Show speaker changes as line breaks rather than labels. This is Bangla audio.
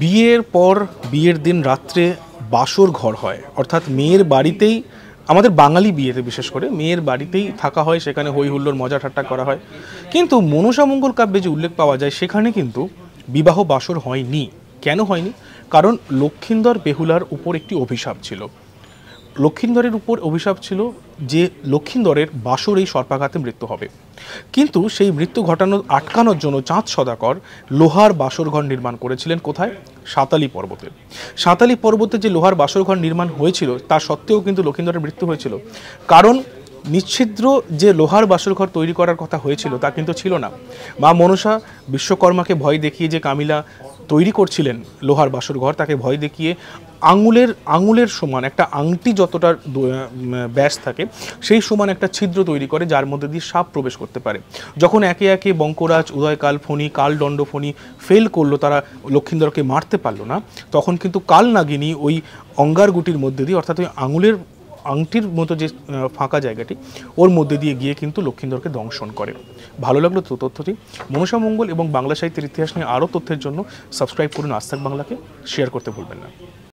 বিয়ের পর বিয়ের দিন রাত্রে বাসর ঘর হয়, অর্থাৎ মেয়ের বাড়িতেই, আমাদের বাঙালি বিয়েতে বিশেষ করে মেয়ের বাড়িতেই থাকা হয়, সেখানে হই হুল্লোড় মজা ঠাট্টা করা হয়। কিন্তু মনসামঙ্গল কাব্যে যে উল্লেখ পাওয়া যায় সেখানে কিন্তু বিবাহ বাসর হয়নি। কেন হয়নি? কারণ লক্ষিন্দর বেহুলার উপর একটি অভিশাপ ছিল। লক্ষিন্দরের উপর অভিশাপ ছিল যে লক্ষিন্দরের বাসর এই সর্পাঘাতে মৃত্যু হবে। কিন্তু সেই মৃত্যু আটকানোর জন্য চাঁদ সদাকর লোহার বাসরঘর নির্মাণ করেছিলেন। কোথায়? সাঁতালি পর্বতে। সাঁতালি পর্বতে যে লোহার বাসরঘর নির্মাণ হয়েছিল তা সত্ত্বেও কিন্তু লক্ষিন্দরের মৃত্যু হয়েছিল। কারণ নিচ্ছিদ্র যে লোহার বাসরঘর তৈরি করার কথা হয়েছিল তা কিন্তু ছিল না। মা মনসা বিশ্বকর্মাকে ভয় দেখিয়ে যে কামিলা তৈরি করছিলেন লোহার বাসরঘর, তাকে ভয় দেখিয়ে আঙুলের সমান একটা আংটি যতটা ব্যাস থাকে সেই সমান একটা ছিদ্র তৈরি করে, যার মধ্যে দিয়ে সাপ প্রবেশ করতে পারে। যখন একে একে বঙ্করাজ, উদয়কাল ফণি, কালদণ্ড ফণি ফেল করলো, তারা লক্ষিন্দরকে মারতে পারলো না, তখন কিন্তু কাল নাগিনী ওই অঙ্গারগুটির মধ্যে দিয়ে, অর্থাৎ ওই আংটির মতো যে ফাঁকা জায়গাটি, ওর মধ্যে দিয়ে গিয়ে কিন্তু লক্ষিন্দরকে দংশন করে। ভালো লাগলো তো তথ্যটি? মনসামঙ্গল এবং বাংলা সাহিত্যের ইতিহাস নিয়ে আরও তথ্যের জন্য সাবস্ক্রাইব করুন আজ তাক বাংলাকে, শেয়ার করতে ভুলবেন না।